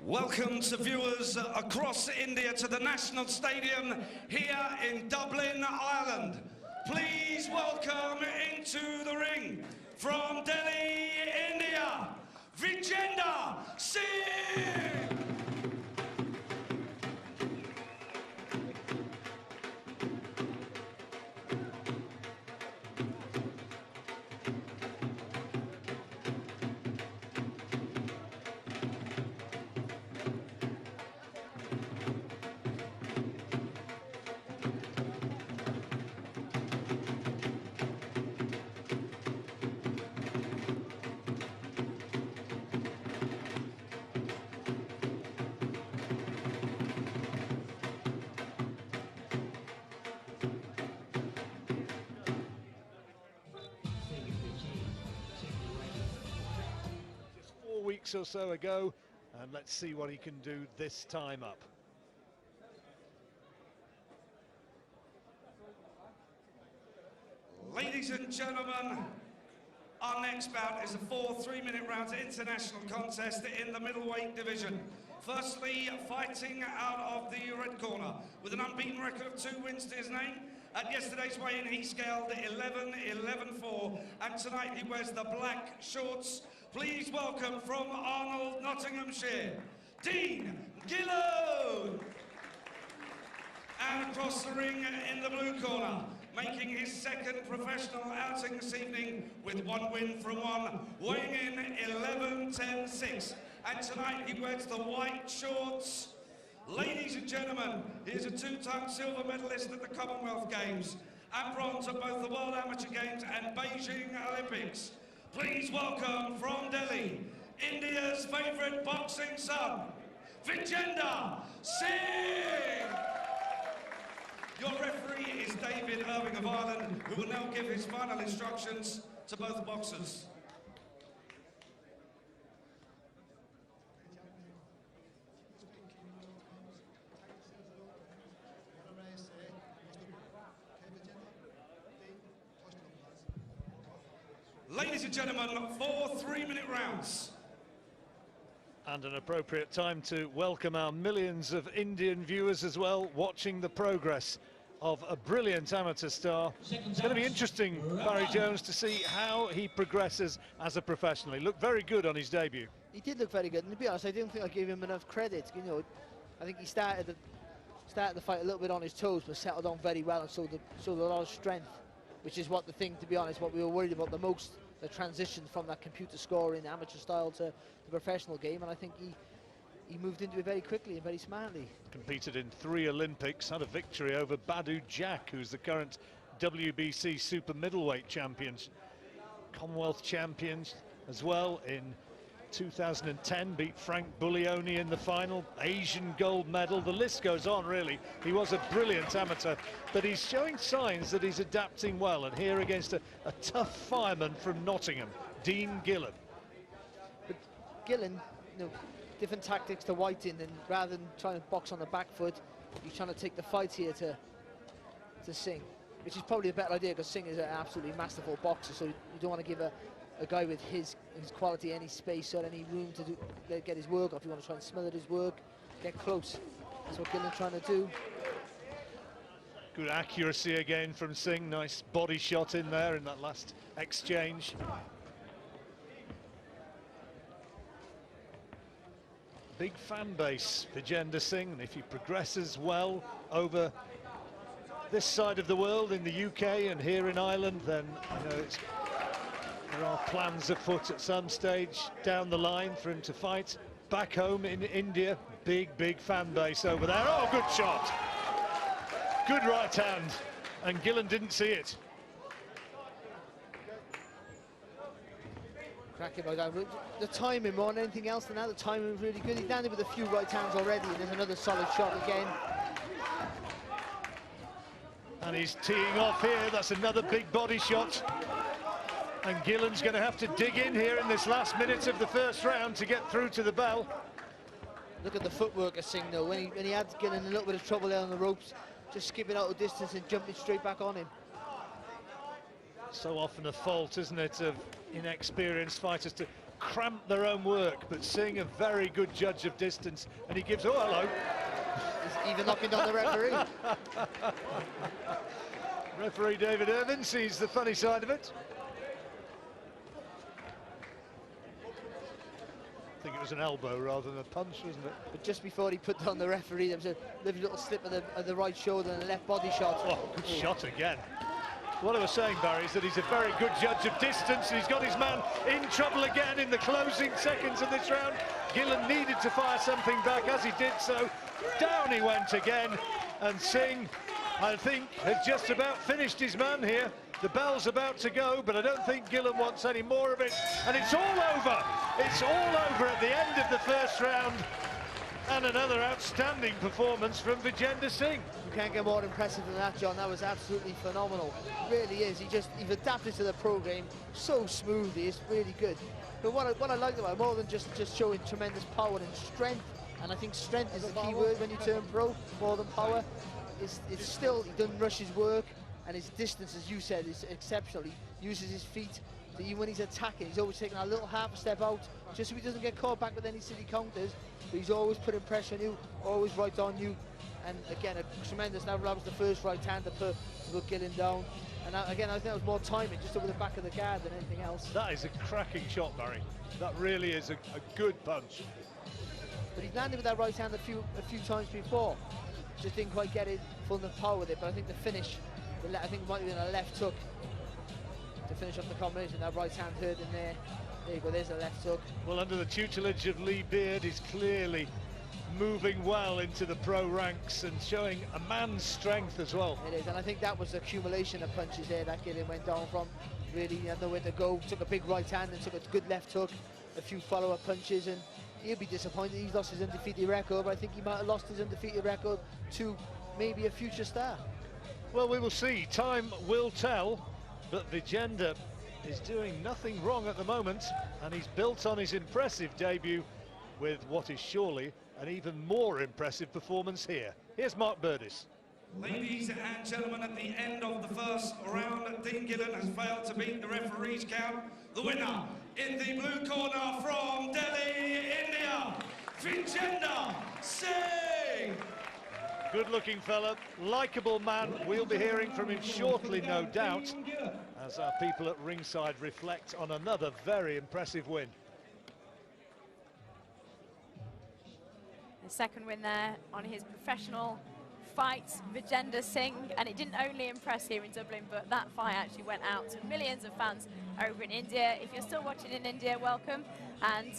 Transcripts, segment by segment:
Welcome to viewers across India to the National Stadium here in Dublin, Ireland. Please welcome into the ring from Delhi, India, Vijender Singh! Weeks or so ago, and let's see what he can do this time up. Ladies and gentlemen, our next bout is a 4 3-minute round international contest in the middleweight division. Firstly, fighting out of the red corner with an unbeaten record of 2 wins to his name. At yesterday's weigh-in, he scaled 11-11-4, and tonight he wears the black shorts. Please welcome from Arnold, Nottinghamshire, Dean Gillen. And across the ring in the blue corner, making his second professional outing this evening with 1 win from 1, weighing in 11-10-6. And tonight he wears the white shorts. Ladies and gentlemen, he is a 2-time silver medalist at the Commonwealth Games and bronze at both the World Amateur Games and Beijing Olympics. Please welcome from Delhi, India's favourite boxing son, Vijender Singh! Your referee is David Irving of Ireland, who will now give his final instructions to both boxers. Ladies and gentlemen, 4 3-minute rounds. And an appropriate time to welcome our millions of Indian viewers as well, watching the progress of a brilliant amateur star. It's going to be interesting, Barry Jones, to see how he progresses as a professional. He looked very good on his debut. He did look very good, and to be honest, I didn't think I gave him enough credit. You know, I think he started the fight a little bit on his toes, but settled on very well and showed a lot of strength, which is what to be honest, what we were worried about the most. The transition from that computer scoring amateur style to the professional game, and I think he moved into it very quickly and very smartly. Competed in 3 Olympics, had a victory over Badu Jack, who's the current WBC super middleweight champions. Commonwealth champions as well in 2010, beat Frank Buglioni in the final, Asian gold medal, the list goes on really. He was a brilliant amateur, but he's showing signs that he's adapting well, and here against a tough fireman from Nottingham, Dean Gillen. But Gillen, you know, different tactics to Whiting, and rather than trying to box on the back foot, he's trying to take the fight here to Singh, which is probably a better idea because Singh is an absolutely masterful boxer, so you don't want to give a guy with his quality any space or any room to get his work off. You want to try and smother his work, get close. That's what Gillen's trying to do. Good accuracy again from Singh. Nice body shot in there in that last exchange. Big fan base, Vijender Singh, and if he progresses well over this side of the world in the UK and here in Ireland, then you know there are plans afoot at some stage down the line for him to fight back home in India. Big fan base over there. Oh, good shot. Good right hand, and Gillen didn't see it. Cracking by down. The timing more than anything else than that, the timing was really good. He landed with a few right hands already, and there's another solid shot again. And he's teeing off here. That's another big body shot. And Gillen's going to have to dig in here in this last minute of the first round to get through to the bell. Look at the footwork of Singh though. When he had Gillen in a little bit of trouble there on the ropes, just skipping out of distance and jumping straight back on him. So often a fault, isn't it, of inexperienced fighters to cramp their own work, but Singh, a very good judge of distance, and he gives, oh, hello. He's even knocking down the referee. Referee David Irvin sees the funny side of it. I think it was an elbow rather than a punch, wasn't it? But just before he put down the referee, there was a little slip of the right shoulder and a left body shot. Oh, good shot again. What I was saying, Barry, is that he's a very good judge of distance. He's got his man in trouble again in the closing seconds of this round. Gillen needed to fire something back. As he did so, down he went again. And Singh, I think, has just about finished his man here. The bell's about to go, but I don't think Gillen wants any more of it. And it's all over. It's all over at the end of the first round. And another outstanding performance from Vijender Singh. You can't get more impressive than that, John. That was absolutely phenomenal. It really is. He's adapted to the program so smoothly. It's really good. But what I like about it, more than just showing tremendous power and strength, and I think strength is the key word when you turn pro, more than power, it's still, he doesn't rush his work, and his distance, as you said, is exceptional. He uses his feet. Even when he's attacking, he's always taking a little half a step out, just so he doesn't get caught back with any silly counters. But he's always putting pressure on you, always right on you. And again, a tremendous. That was the first right hand to put Gillen down. And again, I think that was more timing, just over the back of the guard than anything else. That is a cracking shot, Barry. That really is a good punch. But he's landed with that right hand a few times before. Just didn't quite get it full enough power with it. But I think the finish, I think it might have been a left hook to finish off the combination. That right hand hurt in there. There you go, there's the left hook. Well, under the tutelage of Lee Beard, he's clearly moving well into the pro ranks and showing a man's strength as well. It is, and I think that was the accumulation of punches there that Gillen went down from. Really had nowhere to go, took a big right hand and took a good left hook, a few follow-up punches, and he'll be disappointed. He's lost his undefeated record, but I think he might have lost his undefeated record to maybe a future star. Well, we will see. Time will tell. But Vijender is doing nothing wrong at the moment, and he's built on his impressive debut with what is surely an even more impressive performance here. Here's Mark Burdis. Ladies and gentlemen, at the end of the first round, Dean Gillen has failed to beat the referee's count. The winner in the blue corner from Delhi, India, Vijender Singh. Good-looking fella, likeable man. We'll be hearing from him shortly, no doubt, as our people at ringside reflect on another very impressive win. The second win there on his professional fight, Vijender Singh, and it didn't only impress here in Dublin, but that fight actually went out to millions of fans over in India. If you're still watching in India, welcome. And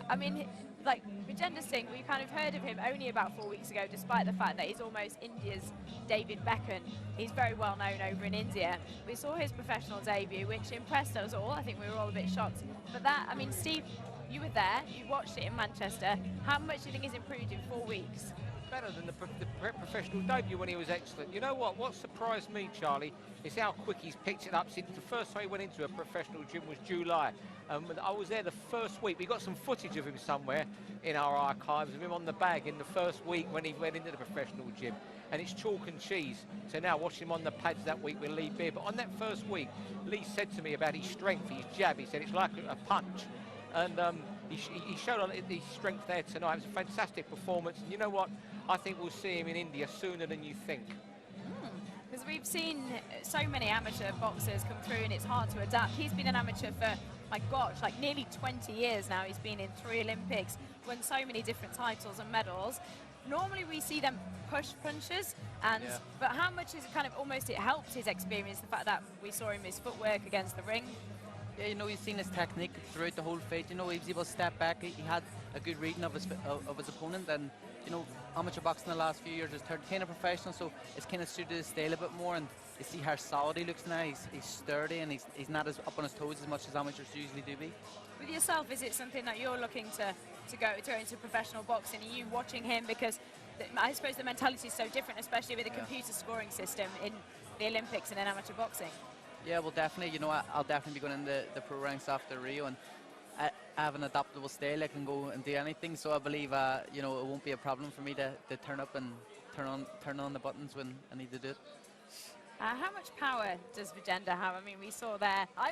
I mean, like Vijender Singh, we kind of heard of him only about 4 weeks ago, despite the fact that he's almost India's David Beckham. He's very well known over in India. We saw his professional debut, which impressed us all. I think we were all a bit shocked. But that, I mean, Steve, you were there, you watched it in Manchester. How much do you think he's improved in 4 weeks? Better than the professional debut when he was excellent. You know what surprised me, Charlie, is how quick he's picked it up since the first time he went into a professional gym was July. I was there the first week. We got some footage of him somewhere in our archives of him on the bag in the first week when he went into the professional gym. And it's chalk and cheese. So now watching him on the pads that week with Lee Beard. But on that first week, Lee said to me about his strength, his jab. He said it's like a punch. And he showed on his strength there tonight. It was a fantastic performance. And you know what? I think we'll see him in India sooner than you think. Because we've seen so many amateur boxers come through and it's hard to adapt. He's been an amateur for, my gosh, like nearly 20 years now. He's been in 3 Olympics, won so many different titles and medals. Normally we see them push punches, and but how much is it kind of almost it helped his experience, the fact that we saw him his footwork against the ring? Yeah, you know, you've seen his technique throughout the whole fight. You know, he was able to step back. He had a good reading of his opponent, and you know, amateur boxing in the last few years has turned kind of professional, so it's kind of suited his style a bit more. And you see how solid he looks now. He's sturdy, and he's not as up on his toes as much as amateurs usually do be. With yourself, is it something that you're looking to go into professional boxing? Are you watching him because I suppose the mentality is so different, especially with the computer scoring system in the Olympics and in amateur boxing? Yeah, well, definitely. You know, I'll definitely be going in the pro ranks after Rio, and I have an adaptable style. I can go and do anything, so I believe you know, it won't be a problem for me to turn up and turn on the buttons when I need to do it. How much power does Vijender have? I mean, we saw there, I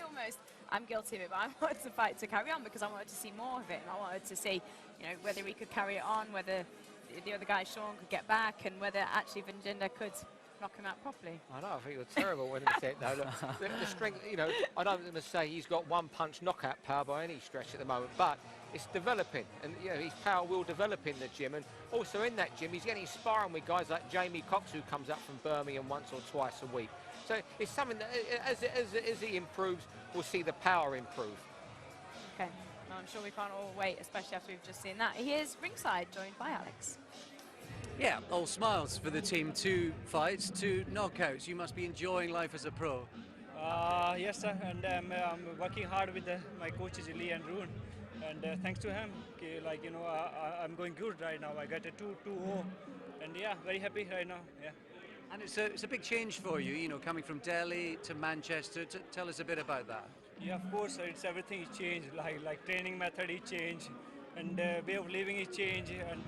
I'm guilty of it, but I wanted the fight to carry on because I wanted to see more of it. And I wanted to see, you know, whether he could carry it on, whether the other guy, Sean, could get back, and whether actually Vijendra could knock him out properly. I know, I think you're terrible when you said no. Look, the strength, you know, I don't want to say he's got one-punch knockout power by any stretch at the moment, but it's developing, and you know, his power will develop in the gym, and also in that gym, he's getting sparring with guys like Jamie Cox, who comes up from Birmingham once or twice a week. So it's something that, as he improves, we'll see the power improve. Okay, well, I'm sure we can't all wait, especially after we've just seen that. He is ringside, joined by Alex. Yeah, all smiles for the team. 2 fights, 2 knockouts. You must be enjoying life as a pro. Yes, sir, and I'm working hard with my coaches Lee and Rune, and thanks to him, like, you know, I'm going good right now. I got a 2-2-0, and yeah, very happy right now. Yeah. And it's a big change for you, you know, coming from Delhi to Manchester. Tell us a bit about that. Yeah, of course, it's everything is changed. Like training method is changed, and way of living is changed, and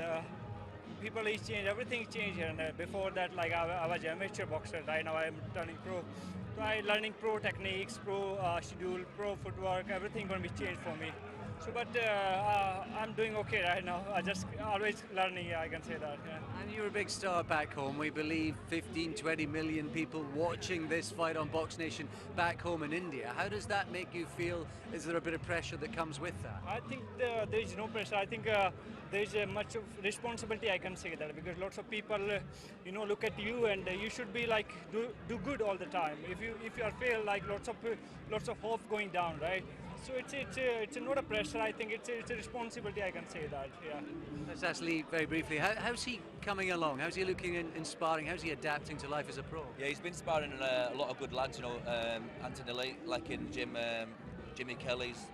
people is changed. Everything is changed. And before that, like I was an amateur boxer. Right now, I'm turning pro. So I'm learning pro techniques, pro schedule, pro footwork. Everything going to be changed for me. So, but I'm doing okay right now. I just always learning. Yeah, I can say that. Yeah. And you're a big star back home. We believe 15-20 million people watching this fight on Box Nation back home in India. How does that make you feel? Is there a bit of pressure that comes with that? I think there is no pressure. I think there is much of responsibility. I can say that because lots of people, you know, look at you, and you should be like do good all the time. If you feel like lots of hope going down, right? So it's not a pressure. I think it's a responsibility. I can say that. Yeah. Let's ask Lee very briefly. How's he coming along? How's he looking in sparring? How's he adapting to life as a pro? Yeah, he's been sparring a lot of good lads. You know, Anthony Lee, like in gym, Jimmy Kelly's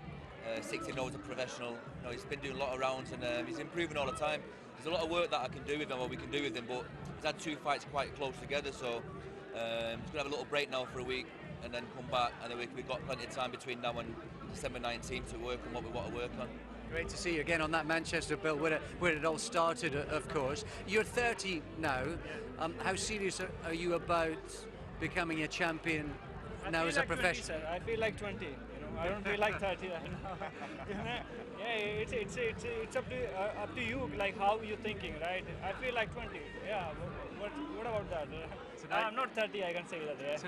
16 as a professional. You know, he's been doing a lot of rounds, and he's improving all the time. There's a lot of work that I can do with him, or we can do with him, but he's had 2 fights quite close together, so he's going to have a little break now for a week and then come back, and then we've got plenty of time between now and December 19th to work on what we want to work on. Great to see you again on that Manchester bill where it all started, of course. You're 30 now. How serious are you about becoming a champion now as a professional? I feel like 20. You know, I don't feel like 30. Yeah, it's up to you, like how you're thinking, right? I feel like 20. Yeah. What about that? So I'm not 30. I can say that. Yeah. So